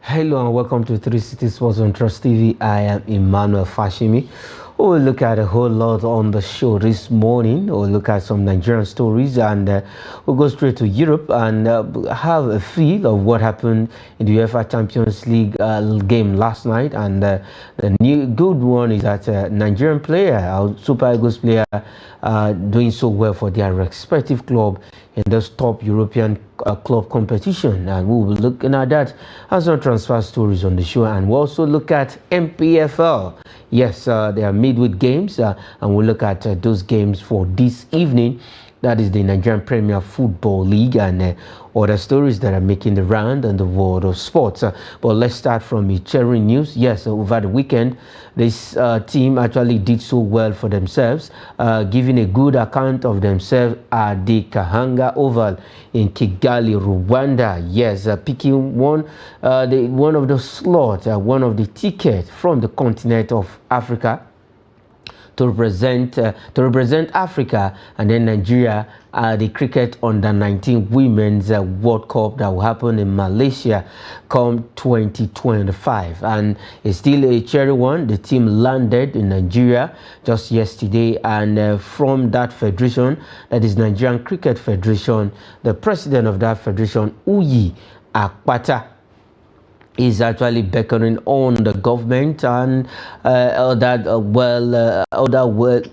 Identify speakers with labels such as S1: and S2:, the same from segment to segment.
S1: Hello and welcome to 360 Sports on Trust TV. I am Emmanuel Fashimi. We'll look at a whole lot on the show this morning. We'll look at some Nigerian stories and we'll go straight to Europe and have a feel of what happened in the UEFA Champions League game last night. And the new good one is that Nigerian player, our Super Eagles player, doing so well for their respective club in this top European club competition, and we will be looking at that as some transfer stories on the show. And we'll also look at MPFL. Yes, they are midweek games, and we'll look at those games for this evening. That is the Nigerian Premier Football League and other stories that are making the round in the world of sports. But let's start from Cherry News. Yes, over the weekend, this team actually did so well for themselves, giving a good account of themselves at the Kahanga Oval in Kigali, Rwanda. Yes, picking one of the slots, one of the tickets from the continent of Africa to represent Africa, and then Nigeria the cricket under 19 women's World Cup that will happen in Malaysia come 2025. And it's still a cherry one. The team landed in Nigeria just yesterday, and from that federation, that is Nigerian Cricket Federation, the president of that federation, Uyi Akpata, is actually beckoning on the government and other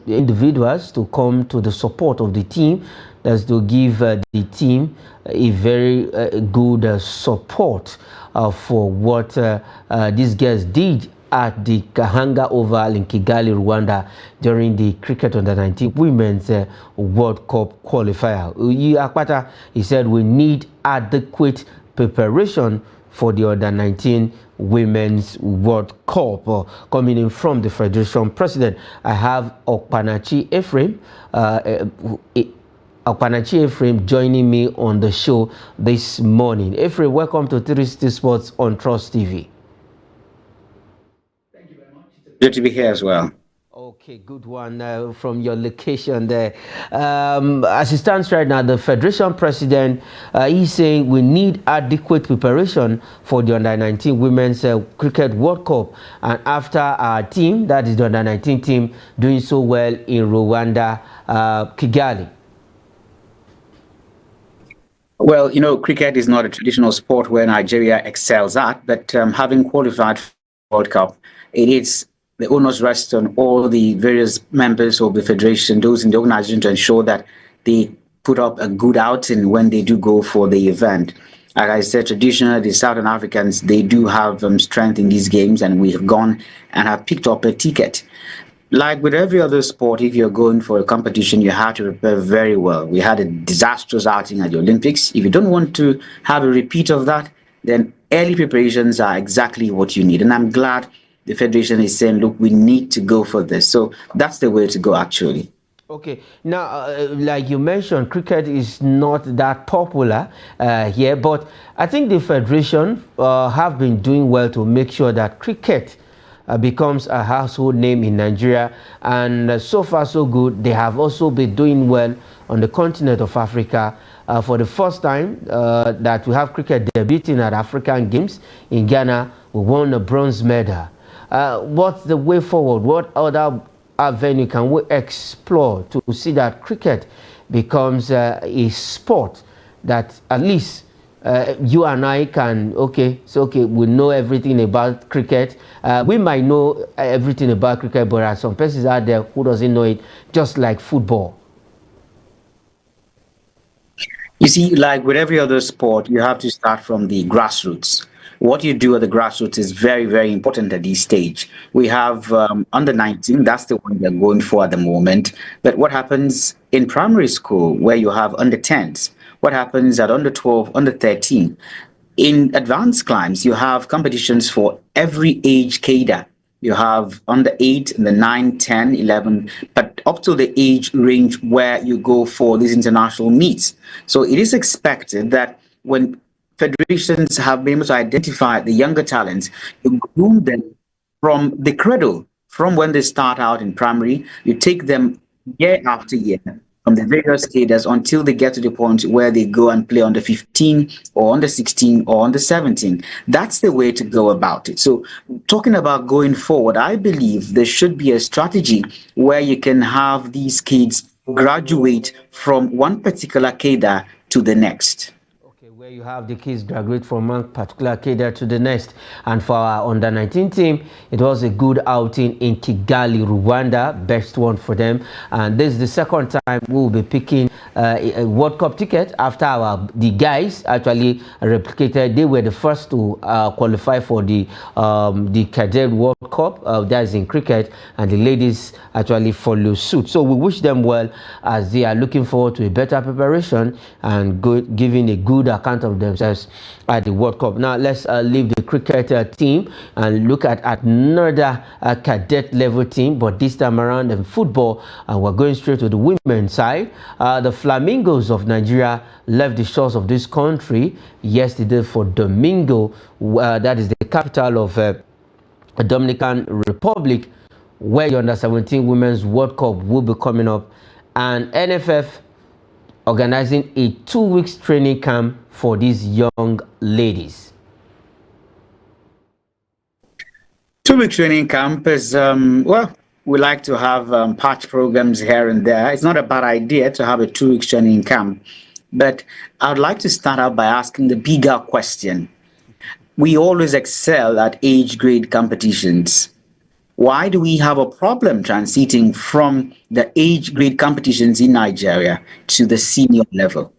S1: individuals to come to the support of the team. That's to give the team a very good support for what these guys did at the Kahanga Oval in Kigali, Rwanda during the Cricket Under 19 Women's World Cup qualifier. Akpata, he said we need adequate preparation for the Under 19 Women's World Cup. Coming in from the Federation President, I have Okpanachi Ephraim joining me on the show this morning. Ephraim, welcome to 360 Sports on Trust TV.
S2: Thank you very much. Good to be here as well.
S1: Okay, good one from your location there. As it stands right now, the Federation President, he's saying we need adequate preparation for the Under-19 Women's Cricket World Cup. And after our team, that is the Under-19 team, doing so well in Rwanda, Kigali.
S2: Well, you know, cricket is not a traditional sport where Nigeria excels at, but having qualified for the World Cup, it is the onus rests on all the various members of the federation, those in the organization, to ensure that they put up a good outing when they do go for the event. Like I said, traditionally, the Southern Africans, they do have strength in these games, and we have gone and have picked up a ticket. Like with every other sport, if you're going for a competition, you have to prepare very well. We had a disastrous outing at the Olympics. If you don't want to have a repeat of that, then early preparations are exactly what you need. And I'm glad the Federation is saying, look, we need to go for this. So that's the way to go, actually.
S1: Okay. Now, like you mentioned, cricket is not that popular here, but I think the Federation have been doing well to make sure that cricket becomes a household name in Nigeria. And so far, so good. They have also been doing well on the continent of Africa. For the first time that we have cricket debuting at African Games in Ghana, we won a bronze medal. What's the way forward? What other avenue can we explore to see that cricket becomes a sport that at least you and I can, we know everything about cricket. We might know everything about cricket, but there are some persons out there who doesn't know it, just like football.
S2: You see, like with every other sport, you have to start from the grassroots. What you do at the grassroots is very, very important at this stage. We have under 19, that's the one they're going for at the moment. But what happens in primary school where you have under 10s? What happens at under 12, under 13? In advanced climes, you have competitions for every age cadre. You have under 8, the 9, 10, 11, but up to the age range where you go for these international meets. So it is expected that when federations have been able to identify the younger talents, you groom them from the cradle, from when they start out in primary, you take them year after year from the various cadres until they get to the point where they go and play on the 15 or on the 16 or on the 17. That's the way to go about it. So, talking about going forward, I believe there should be a strategy where you can have these kids graduate from one particular cadre to the next.
S1: Okay, where you have the kids graduate from one particular cadre to the next. And for our under 19 team, it was a good outing in Kigali, Rwanda, best one for them. And this is the second time we will be picking a World Cup ticket after the guys actually replicated. They were the first to qualify for the Cadet World Cup, that is in cricket, and the ladies actually follow suit. So we wish them well as they are looking forward to a better preparation and giving a good account of themselves at the World Cup. Now let's leave the cricket team and look at another cadet level team, but this time around in football, and we're going straight to the women's side. The Flamingos of Nigeria left the shores of this country yesterday for Domingo, that is the capital of Dominican Republic, where the under-17 Women's World Cup will be coming up, and NFF organizing a 2-week training camp for these young ladies.
S2: 2-week training camp is, well, we like to have patch programs here and there. It's not a bad idea to have a 2-week training camp, but I'd like to start out by asking the bigger question. We always excel at age grade competitions. Why do we have a problem transiting from the age grade competitions in Nigeria to the senior level?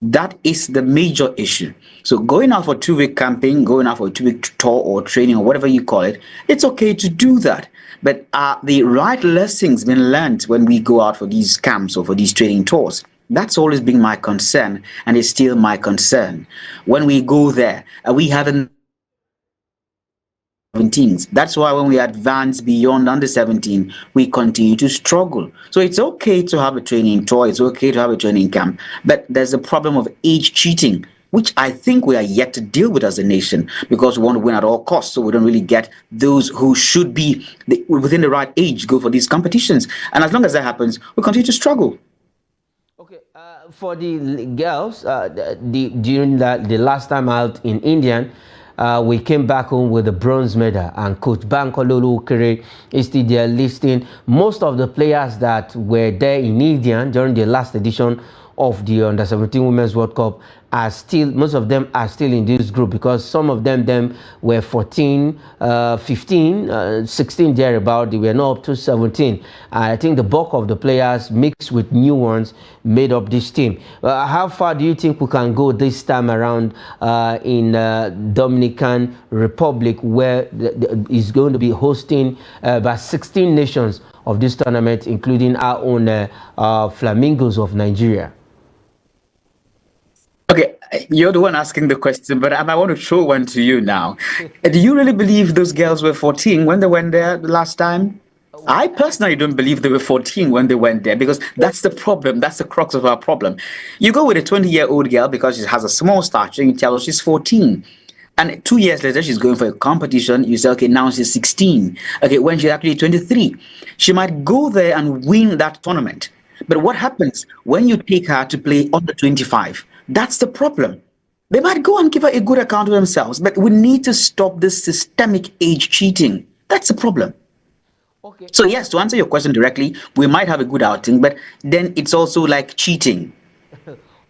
S2: That is the major issue. So going out for 2-week camping, going out for a 2-week tour or training or whatever you call it, it's okay to do that. But are the right lessons been learned when we go out for these camps or for these training tours? That's always been my concern, and it's still my concern. When we go there, we haven't 17s. That's why when we advance beyond under 17, we continue to struggle. So it's okay to have a training tour, it's okay to have a training camp, but there's a problem of age cheating, which I think we are yet to deal with as a nation, because we want to win at all costs. So we don't really get those who should be within the right age go for these competitions. And as long as that happens, we continue to struggle.
S1: Okay, for the girls, during the last time out in India, we came back home with a bronze medal, and Coach Bankololu Ukere is still there listing most of the players that were there in India during the last edition of the Under-17 Women's World Cup are still, most of them are still in this group, because some of them were 14, 15, 16 thereabout. They were not up to 17. I think the bulk of the players mixed with new ones made up this team. How far do you think we can go this time around in Dominican Republic, where is going to be hosting about 16 nations of this tournament, including our own Flamingos of Nigeria?
S2: Okay, you're the one asking the question, but I want to throw one to you now. Do you really believe those girls were 14 when they went there the last time? I personally don't believe they were 14 when they went there, because that's the problem. That's the crux of our problem. You go with a 20-year-old girl because she has a small stature, you tell her she's 14. And 2 years later, she's going for a competition. You say, okay, now she's 16. Okay, when she's actually 23, she might go there and win that tournament. But what happens when you take her to play under 25? That's the problem. They might go and give her a good account of themselves, but we need to stop this systemic age cheating. That's the problem. Okay. So yes, to answer your question directly, we might have a good outing, but then it's also like cheating.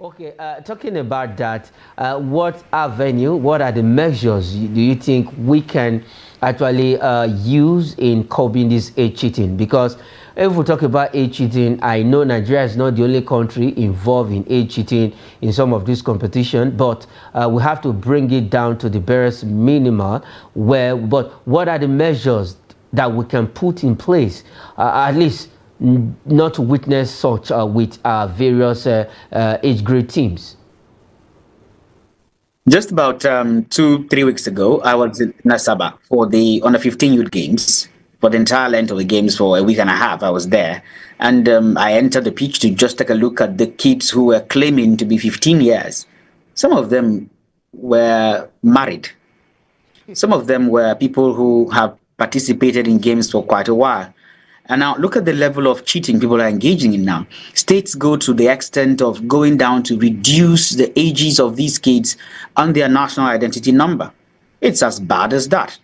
S1: Okay, talking about that, what avenue, what are the measures do you think we can actually use in curbing this age cheating? Because if we talk about age cheating, I know Nigeria is not the only country involved in age cheating in some of this competition, but we have to bring it down to the barest minimal. But what are the measures that we can put in place, at least not to witness such with various age grade teams?
S2: Just about 2-3 weeks ago, I was in Nasaba for the under 15 youth games. For the entire length of the games for a week and a half, I was there. And I entered the pitch to just take a look at the kids who were claiming to be 15 years. Some of them were married. Some of them were people who have participated in games for quite a while. And now look at the level of cheating people are engaging in now. States go to the extent of going down to reduce the ages of these kids and their national identity number. It's as bad as that.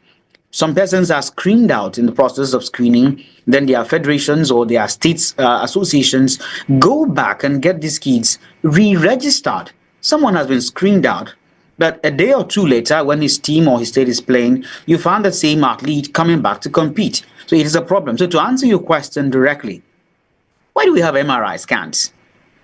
S2: Some persons are screened out in the process of screening. Then their federations or their states associations go back and get these kids re-registered. Someone has been screened out, but a day or two later, when his team or his state is playing, you find the same athlete coming back to compete. So it is a problem. So to answer your question directly, why do we have MRI scans?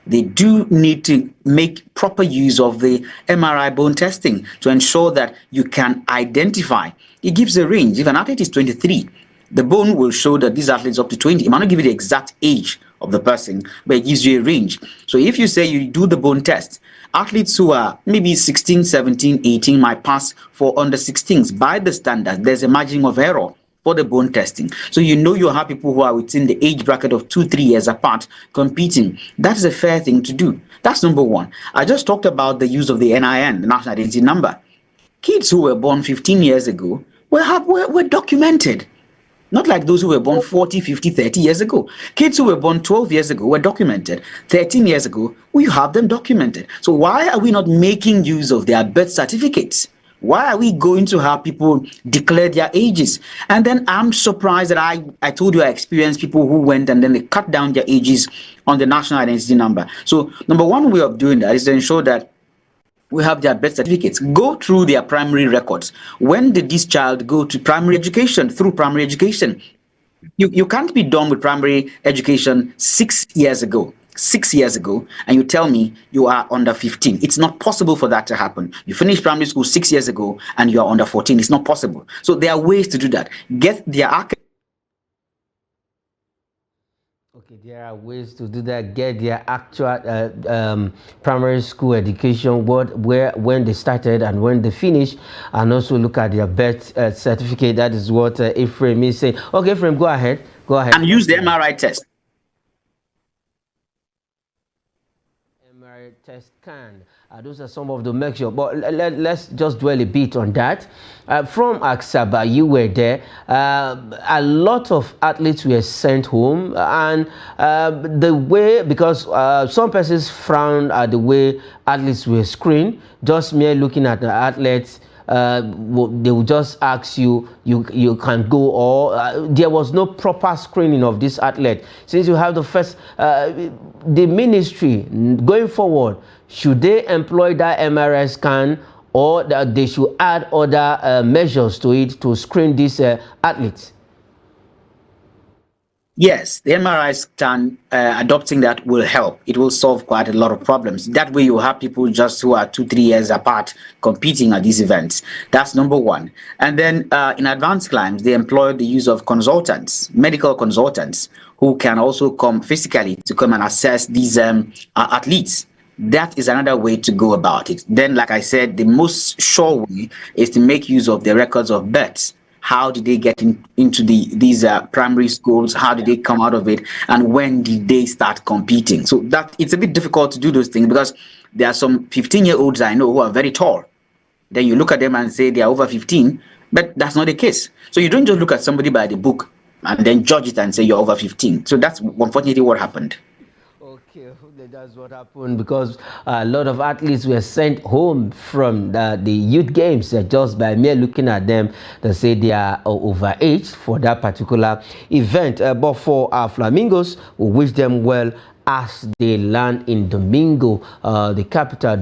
S2: They do need to make proper use of the MRI bone testing to ensure that you can identify. It gives a range. If an athlete is 23, the bone will show that this athlete is up to 20. It might not give you the exact age of the person, but it gives you a range. So if you say you do the bone test, athletes who are maybe 16, 17, 18 might pass for under 16s. By the standard, there's a margin of error for the bone testing. So you know you have people who are within the age bracket of 2-3 years apart competing. That is a fair thing to do. That's number one. I just talked about the use of the NIN, the national identity number. Kids who were born 15 years ago were documented. Not like those who were born 40, 50, 30 years ago. Kids who were born 12 years ago were documented. 13 years ago, we have them documented. So why are we not making use of their birth certificates? Why are we going to have people declare their ages? And then I'm surprised that I told you I experienced people who went and then they cut down their ages on the national identity number. So number one way of doing that is to ensure that we have their birth certificates. Go through their primary records. When did this child go to primary education, through primary education? You can't be done with primary education 6 years ago. 6 years ago, and you tell me you are under 15. It's not possible for that to happen. You finished primary school 6 years ago and you are under 14. It's not possible. So there are ways to do that. Get their
S1: Okay, there are ways to do that. Get their actual primary school education, when they started and when they finished, and also look at their birth certificate. That is what Ephraim is saying. Okay, Ephraim, go ahead. Go ahead.
S2: And use the MRI test.
S1: Test can. Those are some of the measures, but let's just dwell a bit on that. From Aksaba, you were there. A lot of athletes were sent home, and the way, because some persons frown at the way athletes were screened, just mere looking at the athletes. They will just ask you can go, or there was no proper screening of this athlete. Since you have the first, the ministry going forward, should they employ that MRI scan, or that they should add other measures to it to screen these athletes?
S2: Yes, the MRI scan, adopting that will help. It will solve quite a lot of problems. That way you have people just who are 2-3 years apart competing at these events. That's number one. And then in advanced climbs, they employ the use of consultants, medical consultants, who can also come physically to come and assess these athletes. That is another way to go about it. Then, like I said, the most sure way is to make use of the records of births. How did they get into these primary schools? How did they come out of it? And when did they start competing? So that it's a bit difficult to do those things, because there are some 15-year-olds I know who are very tall. Then you look at them and say they are over 15, but that's not the case. So you don't just look at somebody by the book and then judge it and say you're over 15. So that's unfortunately what happened.
S1: Okay, that's what happened, because a lot of athletes were sent home from the youth games just by mere looking at them. They say they are overaged for that particular event. But for our Flamingos, we wish them well as they land in Domingo, the capital,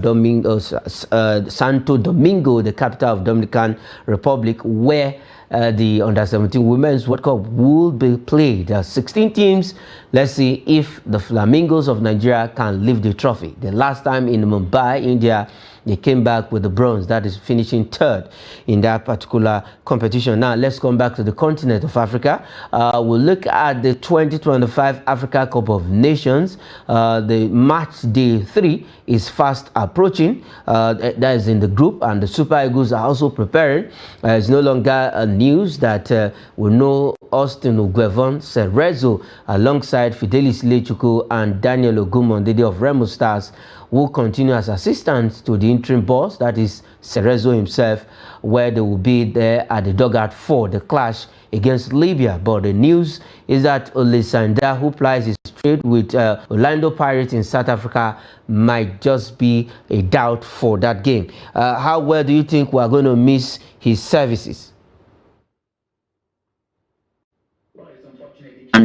S1: Santo Domingo, the capital of Dominican Republic, where the Under-17 Women's World Cup will be played. There are 16 teams. Let's see if the Flamingos of Nigeria can lift the trophy. The last time in Mumbai, India, they came back with the bronze. That is finishing third in that particular competition. Now, let's come back to the continent of Africa. We'll look at the 2025 Africa Cup of Nations. The match day 3 is fast approaching. That is in the group, and the Super Eagles are also preparing. It's no longer news that we know Austin Ugwevon Cerezo alongside Fidelis Lechuku and Daniel Ogumondede of Remo Stars will continue as assistants to the interim boss, that is Cerezo himself, where they will be there at the dugout for the clash against Libya. But the news is that Olisanda, who plies his trade with Orlando Pirates in South Africa, might just be a doubt for that game. How well do you think we are going to miss his services?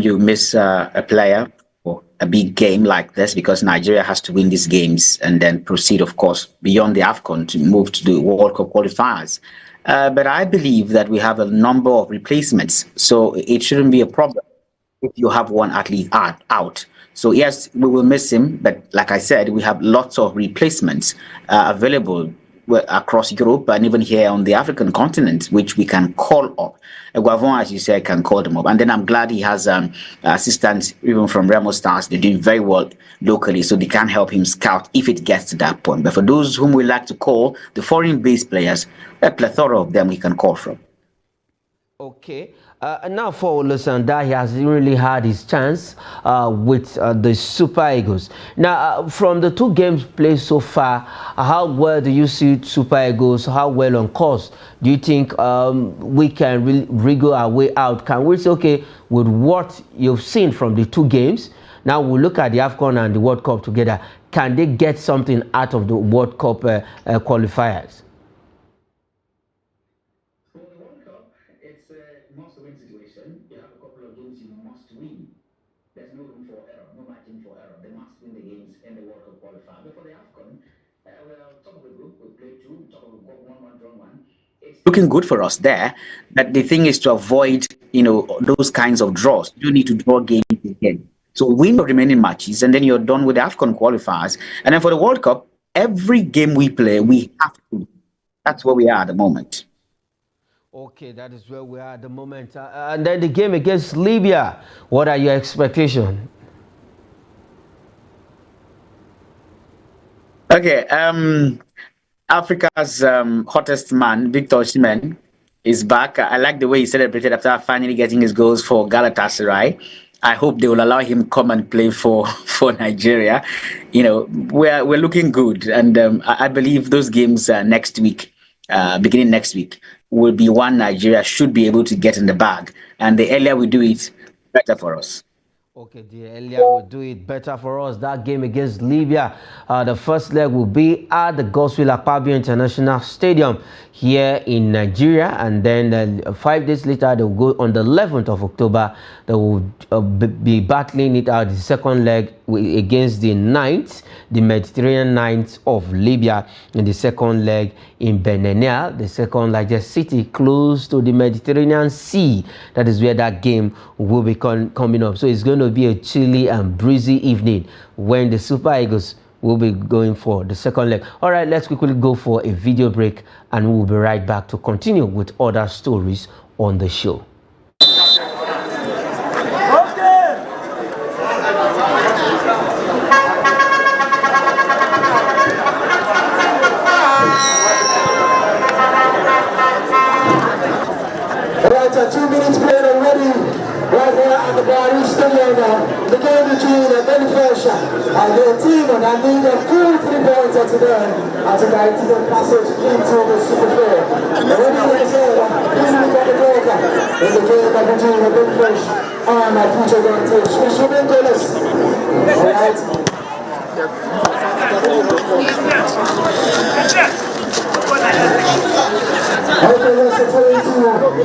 S2: You miss a player for a big game like this, because Nigeria has to win these games and then proceed, of course, beyond the AFCON to move to the World Cup qualifiers. But I believe that we have a number of replacements, so it shouldn't be a problem if you have one athlete out. So yes, we will miss him, but like I said, we have lots of replacements available across Europe and even here on the African continent, which we can call up. Guavon, as you said, can call them up. And then I'm glad he has assistants even from Remo Stars. They're doing very well locally, so they can help him scout if it gets to that point. But for those whom we like to call the foreign-based players, a plethora of them we can call from.
S1: Okay. Now for Lusanda, he has really had his chance with the Super Eagles. Now, from the two games played so far, how well do you see Super Eagles? How well on course do you think we can really wriggle our way out? Can we say, okay, with what you've seen from the two games, now we'll look at the AFCON and the World Cup together. Can they get something out of the World Cup qualifiers?
S2: It's a must-win situation. You have a couple of games you must win. There's no room for error, no margin for error. They must win the games in the World Cup qualifier. But for the AFCON, well, top of the group, we played two, top of the group, 1-1, drawn 1. It's looking good for us there. But the thing is to avoid, those kinds of draws. You need to draw games again. So win the remaining matches, and then you're done with the AFCON qualifiers. And then for the World Cup, every game we play, we have to. That's where we are at the moment.
S1: Okay, that is where we are at the moment. And then the game against Libya, what are your expectations?
S2: Okay, Africa's hottest man, Victor Osimhen, is back. I like the way he celebrated after finally getting his goals for Galatasaray. I hope they will allow him to come and play for Nigeria. We're looking good, and I believe those games next week, beginning next week, will be one Nigeria should be able to get in the bag. And the earlier we do it, better for us.
S1: Okay, the earlier we do it, better for us. That game against Libya, the first leg will be at the Godswill Akpabio International Stadium here in Nigeria, and then 5 days later they will go on the 11th of October. They will be battling it out the second leg against the Mediterranean Knights of Libya in the second leg in Benin, the second largest city close to the Mediterranean Sea. That is where that game will be coming up. So it's going to be a chilly and breezy evening when the Super Eagles will be going for the second leg. All right, let's quickly go for a video break, and we'll be right back to continue with other stories on the show.
S3: Right, 2 minutes played already. Right here at the Barry Stadium. The game between Benifacia and their team, and I need a full 3 points today as a guide to the passage into the Super 4. And when you get here, please look at the broker in the game between Benifacia and my future advantage. It's ridiculous. Alright. Okay, let's return to the team at Blue.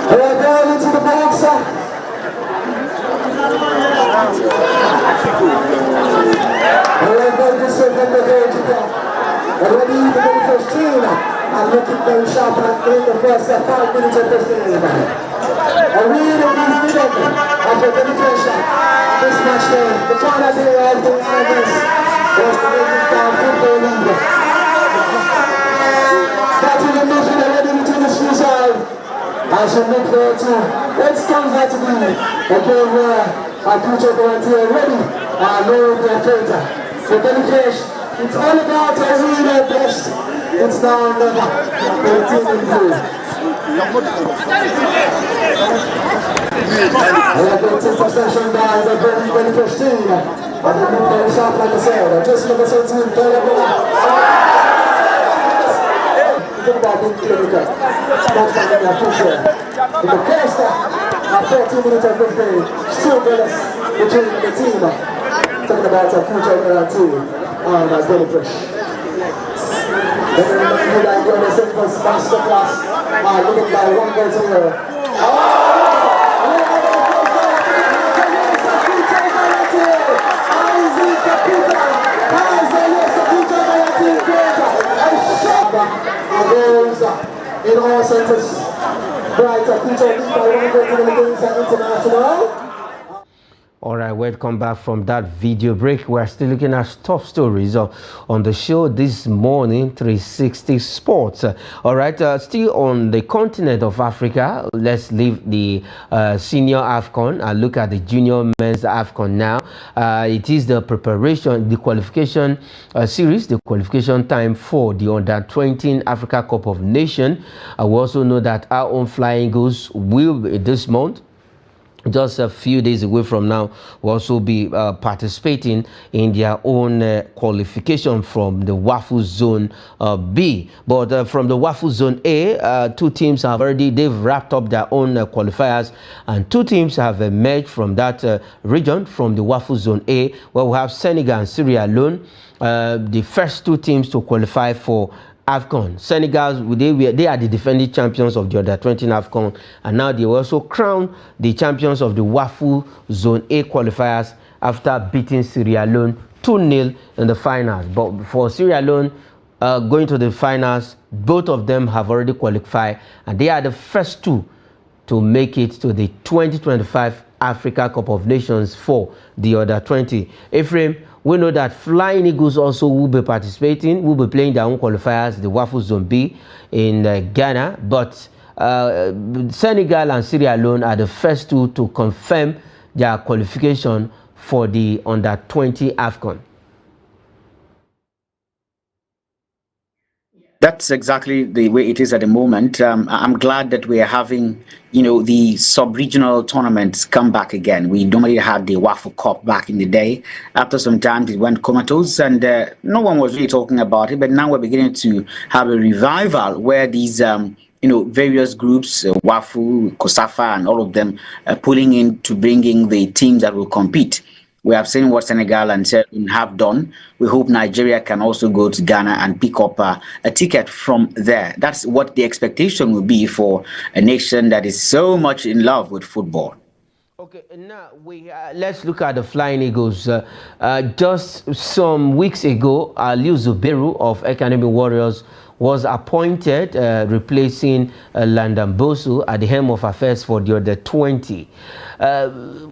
S3: We're going into the box. Already the very first team and looking very sharp in the first 5 minutes of this game. A real rhythm after beneficial. This match there, the final day of the Flamingos was the Dominican Football League. Starting the mission already between the suicide. I should look forward to it comes out to be a game where our future volunteer already know their fate. The beneficial, it's all about who you know best. It's now or never. The team in blue. I have been to possession by the very first team. And the new player shot like I said. Just look at the team. Think about being clinical. That's something I appreciate. In the first half, 14 minutes of this game, still balance between the team. Talking about a future guarantee on a jellyfish. Then you like you're the simple masterclass. Looking by 1 goal to 0. In all centers, brighter future by 1 goal to the international.
S1: All right, welcome back from that video break. We're still looking at top stories on the show this morning, 360 Sports. All right, still on the continent of Africa, let's leave the senior AFCON and look at the junior men's AFCON now. It is the preparation, the qualification series, the qualification time for the Under-20 Africa Cup of Nations. We also know that our own Flamingos will be this month. Just a few days away from now, will also be participating in their own qualification from the WAFU Zone B. But from the WAFU Zone A, 2 teams have they've wrapped up their own qualifiers, and 2 teams have emerged from that region, from the WAFU Zone A, where we have Senegal and Sierra Leone, the first 2 teams to qualify for AFCON. Senegal, they are the defending champions of the Under-20 AFCON, and now they also crowned the champions of the WAFU Zone A qualifiers after beating Sierra Leone 2-0 in the finals. But for Sierra Leone going to the finals, both of them have already qualified, and they are the first 2 to make it to the 2025 Africa Cup of Nations for the Under-20. Ephraim, we know that Flying Eagles also will be participating, will be playing their own qualifiers, the WAFU Zone B in Ghana, but Senegal and Sierra Leone are the first 2 to confirm their qualification for the Under-20 AFCON.
S2: That's exactly the way it is at the moment. I'm glad that we are having, the sub-regional tournaments come back again. We normally had the WAFU Cup back in the day. After some time, it went comatose, and no one was really talking about it. But now we're beginning to have a revival where these, various groups, WAFU, COSAFA, and all of them pulling in to bringing the teams that will compete. We have seen what Senegal and Sierra Leone have done. We hope Nigeria can also go to Ghana and pick up a ticket from there. That's what the expectation will be for a nation that is so much in love with football.
S1: Okay, now let's look at the Flying Eagles. Just some weeks ago, Aliou Zubairu of Academy Warriors was appointed, replacing Landon Bosu at the helm of affairs for the Under-20.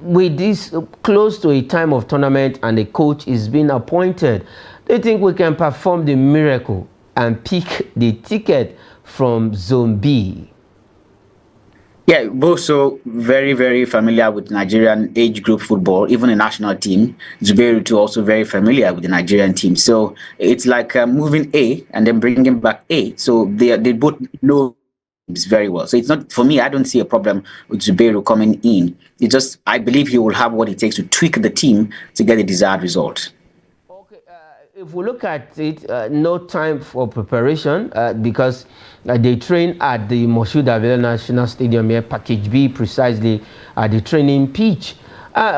S1: With this close to a time of tournament and the coach is being appointed, do you think we can perform the miracle and pick the ticket from Zone B?
S2: Yeah, Boso very, very familiar with Nigerian age group football, even the national team. Zubairu too also very familiar with the Nigerian team. So it's like moving A and then bringing back A. So they both know very well. So it's not, for me, I don't see a problem with Zubairu coming in. It's just, I believe he will have what it takes to tweak the team to get the desired result.
S1: If we look at it, no time for preparation because they train at the Moshood Abela National Stadium here, Package B, precisely at the training pitch.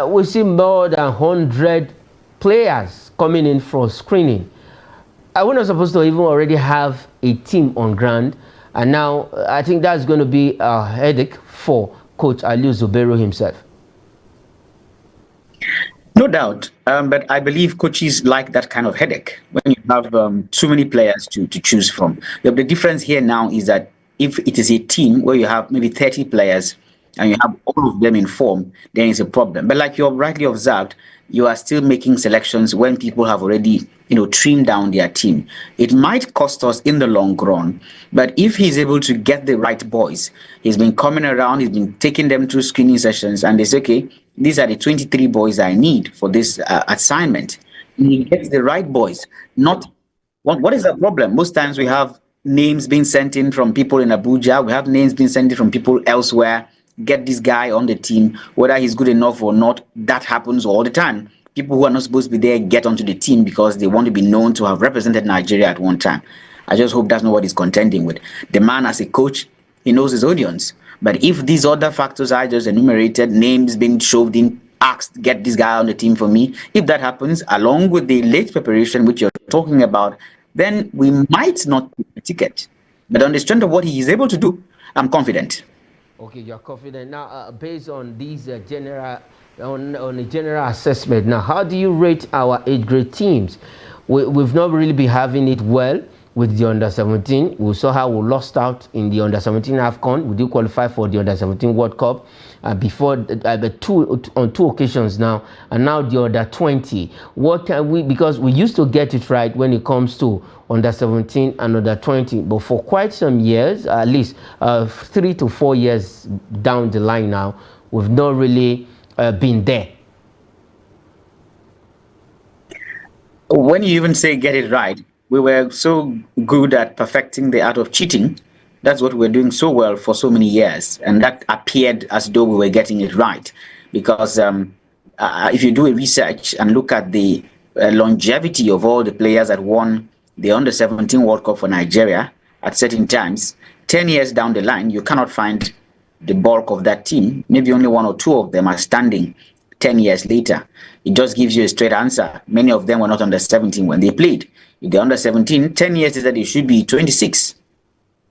S1: We see more than 100 players coming in for screening. We're not supposed to even already have a team on ground, and now I think that's going to be a headache for Coach Aliou Zubairu himself.
S2: No doubt, but I believe coaches like that kind of headache when you have too many players to choose from. The difference here now is that if it is a team where you have maybe 30 players and you have all of them in form, then it's a problem. But like you rightly observed, you are still making selections when people have already, trimmed down their team. It might cost us in the long run, but if he's able to get the right boys, he's been coming around, he's been taking them through screening sessions, and they say, okay, these are the 23 boys I need for this assignment. And he gets the right boys. Not what is the problem? Most times we have names being sent in from people in Abuja, we have names being sent in from people elsewhere. Get this guy on the team, whether he's good enough or not. That happens all the time. People who are not supposed to be there get onto the team because they want to be known to have represented Nigeria at one time. I just hope that's not what he's contending with. The man, as a coach, he knows his audience. But if these other factors I just enumerated, names being shoved in, asked, get this guy on the team for me, if that happens, along with the late preparation which you're talking about, then we might not take a ticket. But on the strength of what he is able to do, I'm confident.
S1: Okay, you're confident. Now, based on these on a general assessment, now, how do you rate our age grade teams? We've not really been having it well with the under-17. We saw how we lost out in the under-17 AFCON. We did qualify for the under-17 World Cup before on two occasions now, and now the under-20. What can we, because we used to get it right when it comes to under-17 and under-20, but for quite some years, at least 3 to 4 years down the line now, we've not really been there.
S2: When you even say get it right, we were so good at perfecting the art of cheating. That's what we were doing so well for so many years. And that appeared as though we were getting it right. Because if you do a research and look at the longevity of all the players that won the under-17 World Cup for Nigeria at certain times, 10 years down the line, you cannot find the bulk of that team. Maybe only 1 or 2 of them are standing 10 years later. It just gives you a straight answer. Many of them were not under 17 when they played. If they're under 17, 10 years later, they should be 26.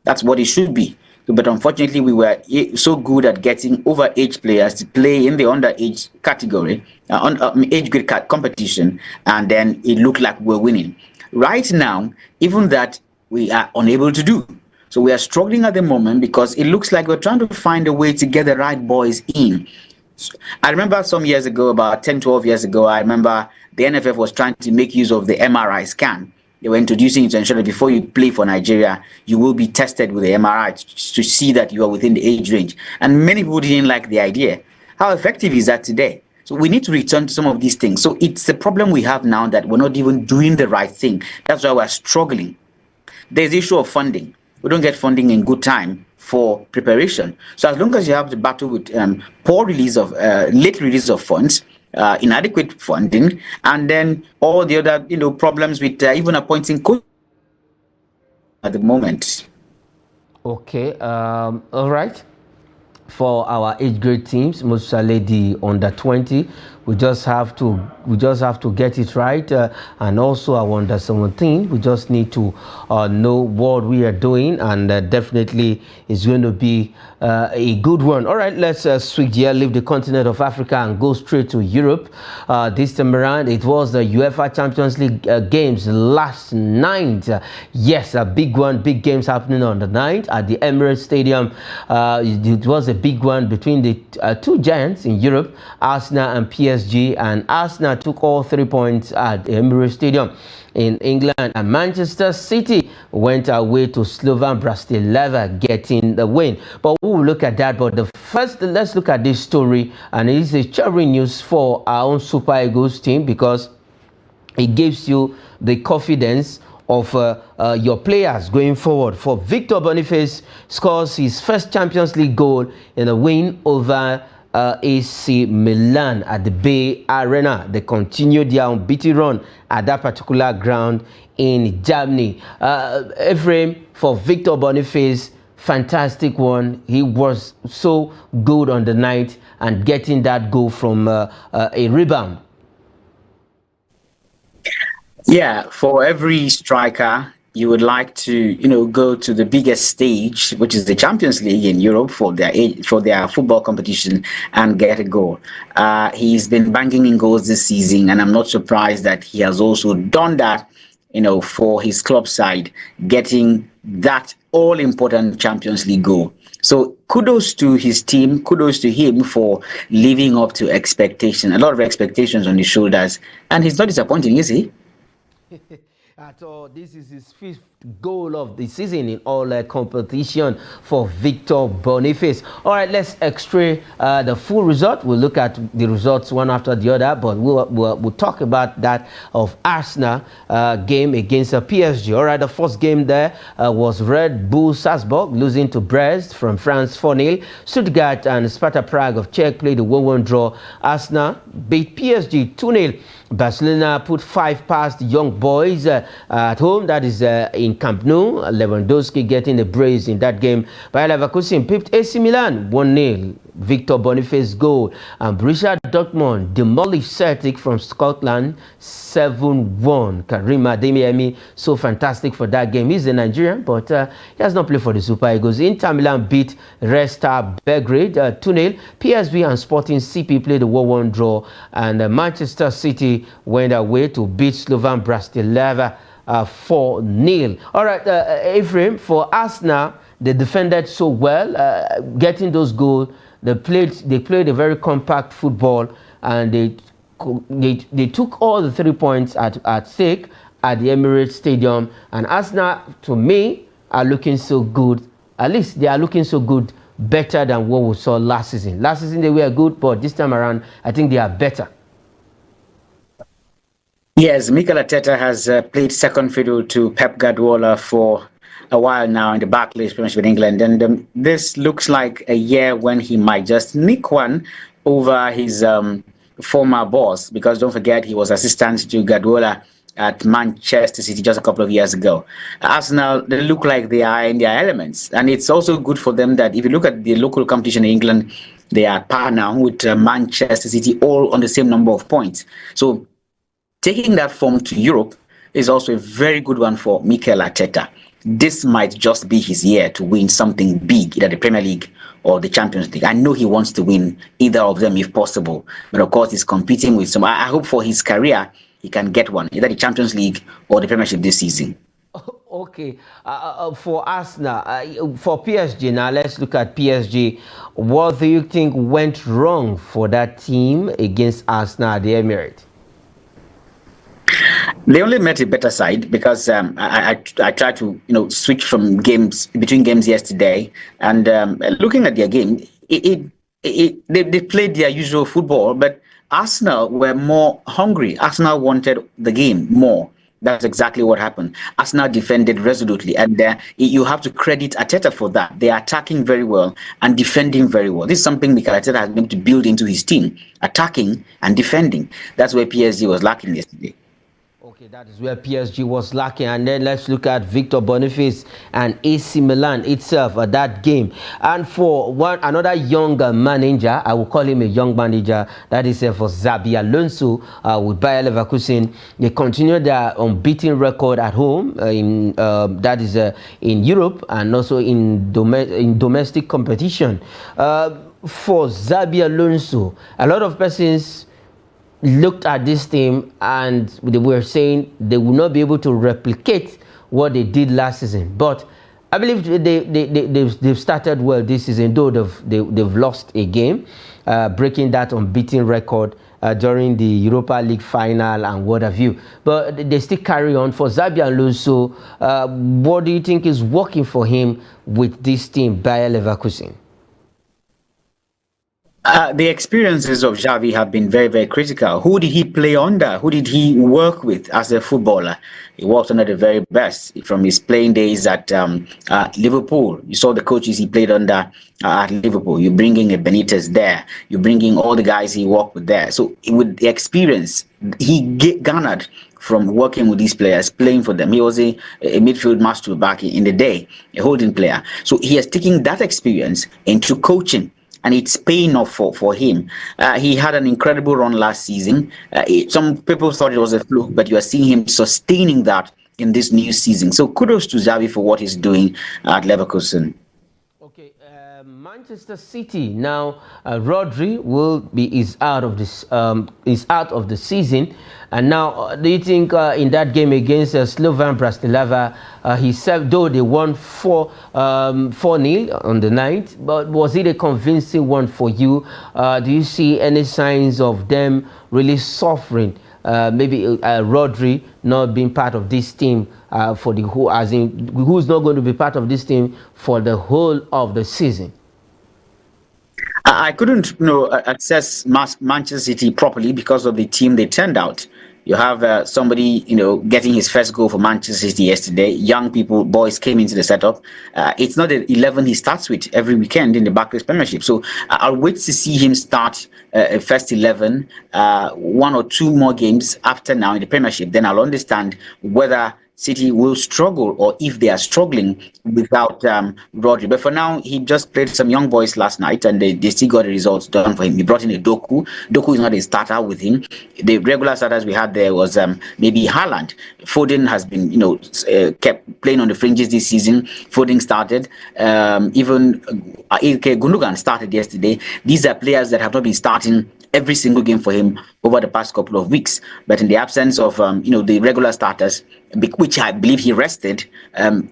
S2: That's what it should be. But unfortunately, we were so good at getting overage players to play in the underage category, age grade competition, and then it looked like we're winning. Right now, even that we are unable to do. So we are struggling at the moment because it looks like we're trying to find a way to get the right boys in. I remember some years ago, about 10, 12 years ago, I remember the NFF was trying to make use of the MRI scan. They were introducing it to ensure that before you play for Nigeria, you will be tested with the MRI to see that you are within the age range. And many people didn't like the idea. How effective is that today? So we need to return to some of these things. So it's the problem we have now that we're not even doing the right thing. That's why we're struggling. There's the issue of funding. We don't get funding in good time for preparation. So as long as you have to battle with poor release of late release of funds, inadequate funding, and then all the other problems with even appointing coach at the moment.
S1: Okay, all right. For our age grade teams, most the under 20, we just have to get it right, and also our under 17, we just need to know what we are doing, and definitely it's going to be a good one. All right, let's switch here, leave the continent of Africa and go straight to Europe. This time around, it was the UEFA Champions League games last night. Yes, a big one, big games happening on the night at the Emirates Stadium. It was a big one between the two giants in Europe, Arsenal and PSG, and Arsenal took all 3 points at the Emirates Stadium in England, and Manchester City went away to Slovan Bratislava getting the win. But we'll look at that. But first, let's look at this story, and it is a cheering news for our own Super Eagles team because it gives you the confidence of your players going forward. For Victor Boniface scores his first Champions League goal in a win over AC Milan at the Bay Arena. They continued their unbeaten run at that particular ground in Germany. Ephraim, for Victor Boniface, fantastic one. He was so good on the night and getting that goal from a rebound.
S2: Yeah, for every striker, you would like to, go to the biggest stage, which is the Champions League in Europe for their football competition and get a goal. He's been banging in goals this season, and I'm not surprised that he has also done that, for his club side, getting that all-important Champions League goal. So kudos to his team, kudos to him for living up to expectation. A lot of expectations on his shoulders, and he's not disappointing, is he?
S1: At all. This is his fifth goal of the season in all competition for Victor Boniface. All right, let's extray the full result. We'll look at the results one after the other, but we'll talk about that of Arsenal game against PSG. All right, the first game there was Red Bull Salzburg losing to Brest from France 4-0. Stuttgart and Sparta Prague of Czech played a 1-1 draw. Arsenal beat PSG 2-0. Barcelona put 5 past the young boys at home, that is in Camp Nou. Lewandowski getting a brace in that game. Bayer Leverkusen pipped AC Milan 1-0. Victor Boniface goal. And Borussia Dortmund demolished Celtic from Scotland 7-1. Karim Adeyemi, so fantastic for that game. He's a Nigerian, but he has not played for the Super Eagles. Inter Milan beat Red Star Belgrade 2-0. PSV and Sporting CP played a 1-1 draw. And Manchester City went away to beat Slovan Bratislava 4-0. All right, Ephraim, for Arsenal, they defended so well, getting those goals. They played a very compact football, and they took all the 3 points at stake at the Emirates Stadium. And Arsenal, to me, are looking so good. At least they are looking so good, better than what we saw last season. Last season they were good, but this time around, I think they are better.
S2: Yes, Mikel Arteta has played second fiddle to Pep Guardiola for a while now in the Barclays Premiership in England, and this looks like a year when he might just nick one over his former boss, because don't forget he was assistant to Guardiola at Manchester City just a couple of years ago. Arsenal, they look like they are in their elements, and it's also good for them that if you look at the local competition in England, they are par now with Manchester City all on the same number of points. So taking that form to Europe is also a very good one for Mikel Arteta. This might just be his year to win something big, either the Premier League or the Champions League. I know he wants to win either of them if possible, but of course he's competing with some. I hope for his career he can get one, either the Champions League or the Premiership this season.
S1: Okay, for Arsenal, for PSG now, let's look at PSG. What do you think went wrong for that team against Arsenal at the Emirates?
S2: They only met a better side because I tried to switch from games between games yesterday, and looking at their game, they played their usual football, but Arsenal were more hungry. Arsenal wanted the game more. That's exactly what happened. Arsenal defended resolutely, and you have to credit Arteta for that. They are attacking very well and defending very well. This is something Mikel Arteta has been able to build into his team, attacking and defending. That's where PSG was lacking yesterday.
S1: Okay, that is where PSG was lacking. And then let's look at Victor Boniface and AC Milan itself at that game. And for another young manager, I will call him a young manager, that is for Xabi Alonso with Bayer Leverkusen. They continue their unbeaten record at home in Europe and also in domestic competition. For Xabi Alonso, a lot of persons looked at this team and they were saying they will not be able to replicate what they did last season. But I believe they've started well this season, though they've lost a game, breaking that unbeaten record during the Europa League final and what have you. But they still carry on. For Xabi Alonso, what do you think is working for him with this team, Bayer Leverkusen?
S2: The experiences of Xavi have been very, very critical. Who did he play under? Who did he work with as a footballer? He worked under the very best from his playing days at Liverpool. You saw the coaches he played under at Liverpool. You bring in a Benitez there. You bring in all the guys he worked with there. So with the experience he garnered from working with these players, playing for them. He was a midfield master back in the day, a holding player. So he has taken that experience into coaching, and it's paying off for him. He had an incredible run last season. Some people thought it was a fluke, but you are seeing him sustaining that in this new season. So kudos to Xavi for what he's doing at Leverkusen.
S1: Okay, Manchester City now. Rodri is out of the season, and now do you think in that game against Slovan Bratislava, he said though they won 4-0 on the night, but was it a convincing one for you? Do you see any signs of them really suffering? Maybe Rodri not being part of this team for the whole, as in who's not going to be part of this team for the whole of the season?
S2: I couldn't, access Manchester City properly because of the team they turned out. You have somebody, getting his first goal for Manchester City yesterday. Young people, boys came into the setup. It's not the 11 he starts with every weekend in the Barclays Premiership. So I'll wait to see him start first 11, 1 or 2 more games after now in the Premiership. Then I'll understand whether City will struggle or if they are struggling without Rodri. But for now, he just played some young boys last night and they still got the results done for him. He brought in a Doku. Doku is not a starter with him. The regular starters we had there was maybe Haaland. Foden has been, kept playing on the fringes this season. Foden started. Even Gundogan started yesterday. These are players that have not been starting every single game for him over the past couple of weeks. But in the absence of, the regular starters, which I believe he rested,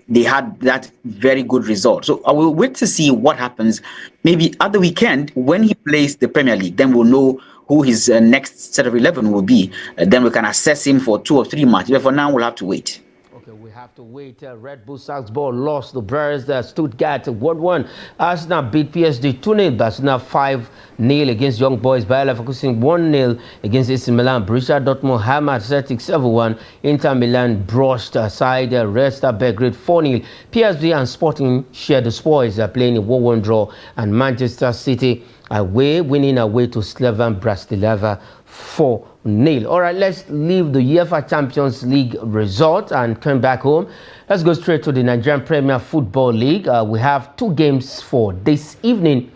S2: they had that very good result. So I will wait to see what happens. Maybe at the weekend, when he plays the Premier League, then we'll know who his next set of 11 will be. Then we can assess him for 2 or 3 matches. But for now, we'll have to wait.
S1: We have to wait. Red Bull Salzburg lost the Bears. Stuttgart 1-1. Arsenal beat PSG 2-0. Barcelona 5-0 against Young Boys. Bayer Leverkusen 1-0 against AC Milan. Borussia Dortmund hammered Celtic 7-1. Inter Milan brushed aside Red Star Belgrade 4-0. PSV and Sporting shared the spoils. Playing a 1-1 draw. And Manchester City winning away to Slovan Bratislava 4-0. All right, let's leave the UEFA Champions League result and turn back home. Let's go straight to the Nigerian Premier Football League. We have 2 games for this evening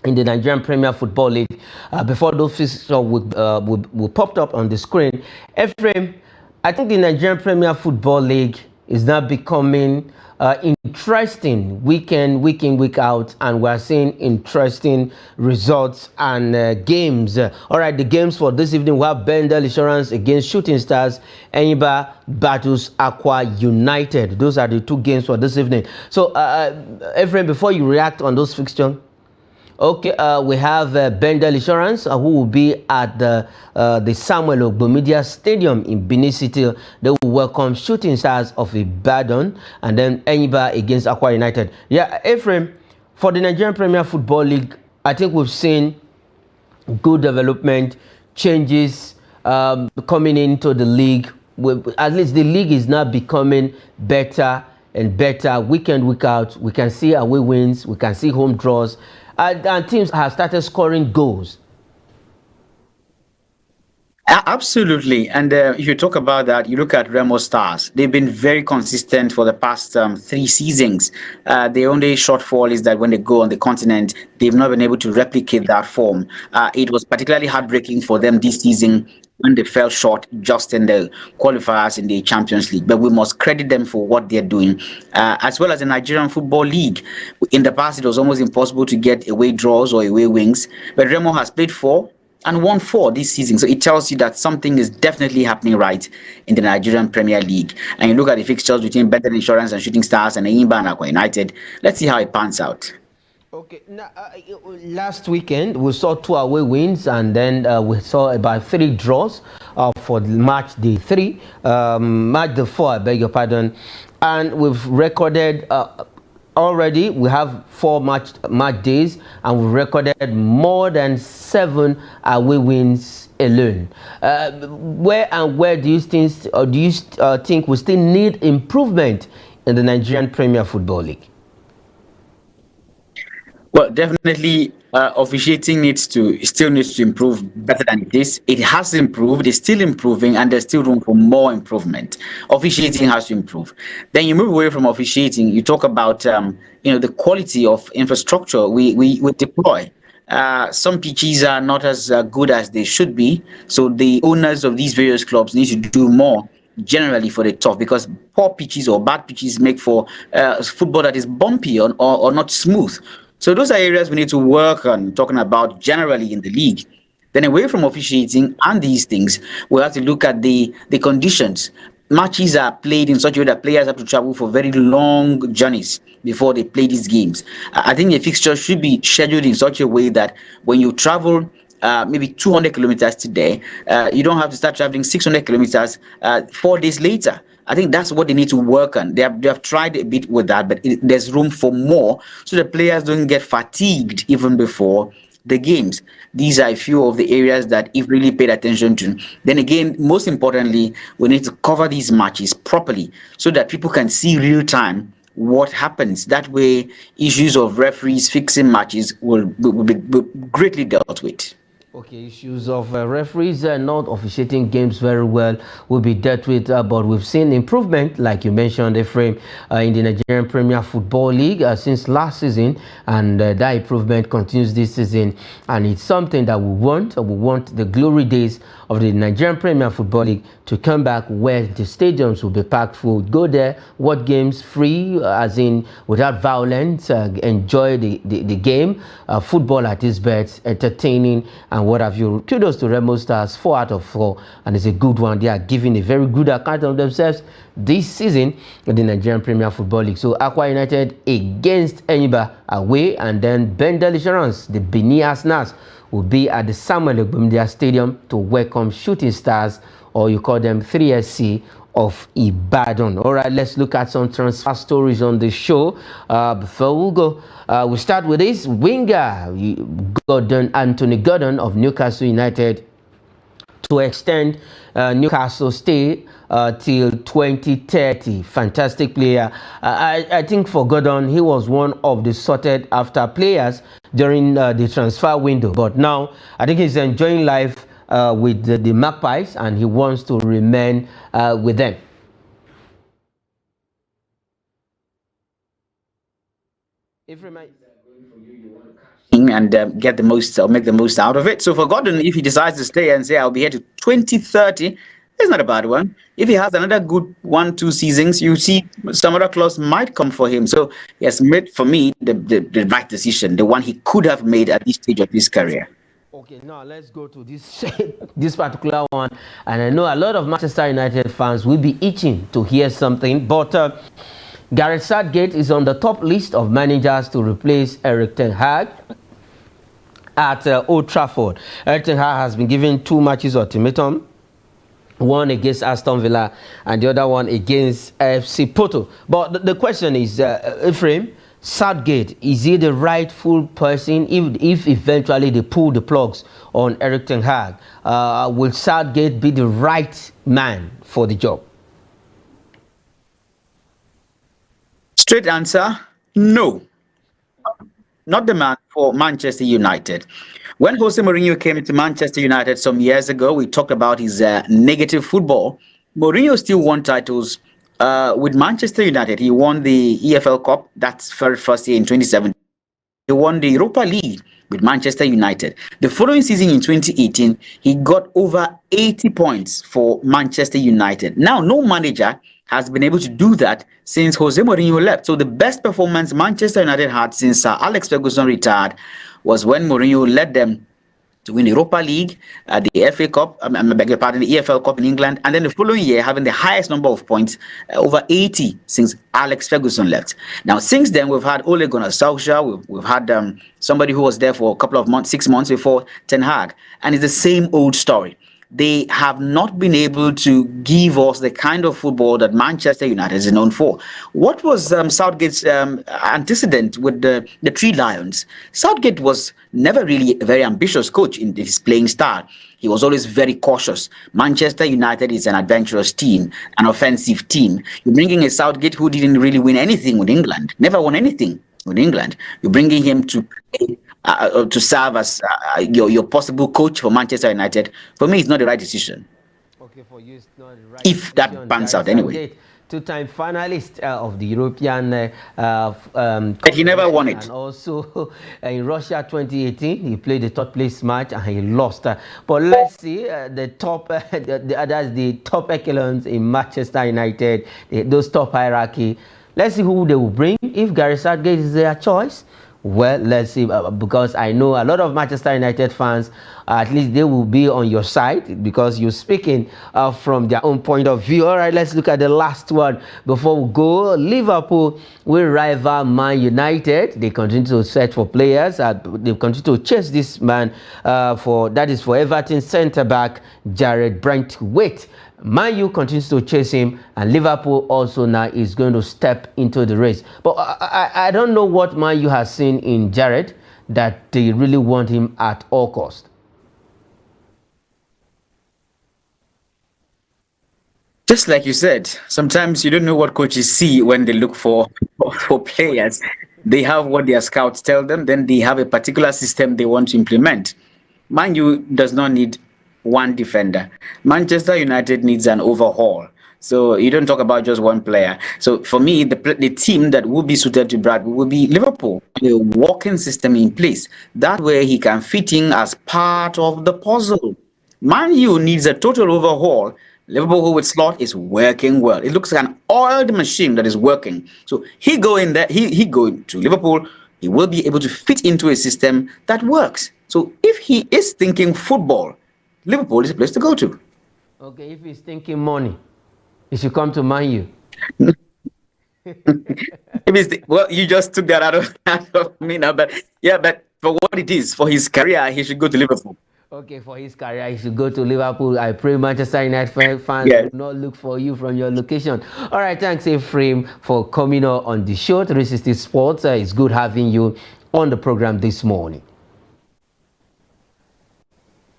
S1: in the Nigerian Premier Football League. Before those fixtures were popped up on the screen, Ephraim, I think the Nigerian Premier Football League is now becoming interesting week in, week out, and we're seeing interesting results and games. All right, the games for this evening, we have Bendel Insurance against Shooting Stars, Enyimba battles Aqua United. Those are the 2 games for this evening. So, Ephraim, before you react on those fixtures, okay, we have Bendel Insurance, who will be at the Samuel Ogbomedia Stadium in Benin City. They will welcome Shooting Stars of Ibadan, and then Enyimba against Aqua United. Yeah, Ephraim, for the Nigerian Premier Football League, I think we've seen good development, changes coming into the league. At least the league is now becoming better and better week in, week out. We can see away wins, we can see home draws. And teams have started scoring goals.
S2: Absolutely. And if you talk about that, you look at Remo Stars. They've been very consistent for the past 3 seasons. The only shortfall is that when they go on the continent, they've not been able to replicate that form. It was particularly heartbreaking for them this season when they fell short just in the qualifiers in the Champions League. But we must credit them for what they're doing, as well as the Nigerian Football League. In the past, it was almost impossible to get away draws or away wins. But Remo has played 4 and won 4 this season. So it tells you that something is definitely happening right in the Nigerian Premier League. And you look at the fixtures between Better Insurance and Shooting Stars and Enyimba and Aqua United. Let's see how it pans out.
S1: Okay, now, last weekend we saw 2 away wins, and then we saw about 3 draws for match day 3, match day 4, I beg your pardon, and we've recorded already. We have 4 match days, and we've recorded more than 7 away wins alone. Where do you think, or do you think we still need improvement in the Nigerian Premier Football League?
S2: Well, definitely, officiating still needs to improve better than it is. It has improved, it's still improving, and there's still room for more improvement. Officiating has to improve. Then you move away from officiating, you talk about the quality of infrastructure we deploy. Some pitches are not as good as they should be, so the owners of these various clubs need to do more generally for the tough, because poor pitches or bad pitches make for football that is bumpy or not smooth. So those are areas we need to work on, talking about generally in the league. Then away from officiating and these things, we have to look at the conditions. Matches are played in such a way that players have to travel for very long journeys before they play these games. I think the fixture should be scheduled in such a way that when you travel maybe 200 kilometers today, you don't have to start traveling 600 kilometers 4 days later. I think that's what they need to work on. They have tried a bit with that, but there's room for more so the players don't get fatigued even before the games. These are a few of the areas that, if really paid attention to, then again, most importantly, we need to cover these matches properly so that people can see real time what happens. That way, issues of referees fixing matches will be greatly dealt with.
S1: Okay, issues of referees not officiating games very well will be dealt with, but we've seen improvement, like you mentioned, Ephraim, in the Nigerian Premier Football League since last season, and that improvement continues this season, and it's something that we want. We want the glory days of the Nigerian Premier Football League to come back, where the stadiums will be packed full. Go there, watch games free, as in without violence, enjoy the game, football at its best, entertaining, and what have you. Kudos to Remo Stars, 4 out of 4, and it's a good one. They are giving a very good account of themselves this season in the Nigerian Premier Football League. So Aqua United against Enyimba away, and then Bendel Insurance, the Benin Arsenals, will be at the Samuel Ogbomdia Stadium to welcome Shooting Stars, or you call them 3SC, of Ibadan. All right, let's look at some transfer stories on the show. Before we go, we'll start with this winger, Anthony Gordon of Newcastle United, to extend Newcastle stay till 2030. Fantastic player. I think for Gordon, he was one of the sorted after players during the transfer window, but now I think he's enjoying life with the Magpies, and he wants to remain with them.
S2: And get the most, or make the most out of it. So for Gordon, if he decides to stay and say, I'll be here to 2030, it's not a bad one. If he has another good 1-2 seasons, you see some other clause might come for him. So he has made, for me, the right decision, the one he could have made at this stage of his career.
S1: Okay, now let's go to this this particular one, and I know a lot of Manchester United fans will be itching to hear something, but Gareth Southgate is on the top list of managers to replace Erik ten Hag at Old Trafford. Erik ten Hag has been given 2 matches ultimatum, one against Aston Villa and the other one against FC Porto. But the question is, Ephraim, Southgate, is he the rightful person if eventually they pull the plugs on Erik ten Hag? Will Southgate be the right man for the job?
S2: Straight answer, no. Not the man for Manchester United. When Jose Mourinho came into Manchester United some years ago, we talked about his negative football. Mourinho still won titles with Manchester United. He won the EFL Cup, that's first year in 2017. He won the Europa League with Manchester United. The following season in 2018, he got over 80 points for Manchester United. Now, no manager has been able to do that since Jose Mourinho left. So the best performance Manchester United had since Alex Ferguson retired was when Mourinho led them to win the Europa League, the FA Cup, I beg your pardon, the EFL Cup in England, and then the following year having the highest number of points, over 80 since Alex Ferguson left. Now, since then, we've had Ole Gunnar Solskjaer, we've had somebody who was there for a couple of months, 6 months before Ten Hag, and it's the same old story. They have not been able to give us the kind of football that Manchester United is known for. What was Southgate's antecedent with the Three Lions? Southgate was never really a very ambitious coach in his playing style. He was always very cautious. Manchester United is an adventurous team, an offensive team. You're bringing a Southgate who didn't really win anything with England, never won anything with England. You're bringing him to serve as your possible coach for Manchester United. For me, it's not the right decision.
S1: Okay, for you, it's not the right
S2: if
S1: decision.
S2: that pans out anyway.
S1: Two-time finalist of the European
S2: but he never won it.
S1: And also in Russia 2018, he played the third place match and he lost. But let's see the top, that's the top echelons in Manchester United, those top hierarchy. Let's see who they will bring. If Gareth Southgate is their choice, Well, let's see, because I know a lot of Manchester United fans, at least they will be on your side because you're speaking from their own point of view. All right, let's look at the last one before we go. Liverpool will rival Man United. They continue to search for players. They continue to chase this man for Everton centre-back Jared Brentwaite. Man U continues to chase him, and Liverpool also now is going to step into the race. But I don't know what Man U has seen in Jared that they really want him at all cost.
S2: Just like you said, sometimes you don't know what coaches see when they look for players. They have what their scouts tell them, then they have a particular system they want to implement. Man U does not need one defender. Manchester United needs an overhaul. So you don't talk about just one player. So for me, the team that would be suited to Brad would be Liverpool. A working system in place. That way he can fit in as part of the puzzle. Man U needs a total overhaul. Liverpool with Slot is working well. It looks like an oiled machine that is working. So he go in there, he go to Liverpool, he will be able to fit into a system that works. So if he is thinking football, Liverpool is a place to go to.
S1: Okay, if he's thinking money, he should come to Man U.
S2: Well, you just took that out of me now, but yeah, but for what it is, for his career, he should go to Liverpool.
S1: Okay, for his career, he should go to Liverpool. I pray Manchester United fans
S2: Yes.
S1: will not look for you from your location. All right, thanks, Ephraim, for coming on the show, 360 Sports. It's good having you on the program this morning.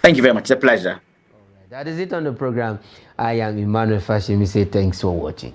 S2: Thank you very much. It's a pleasure.
S1: All right, that is it on the program. I am Emmanuel Fashimi. Say thanks for watching.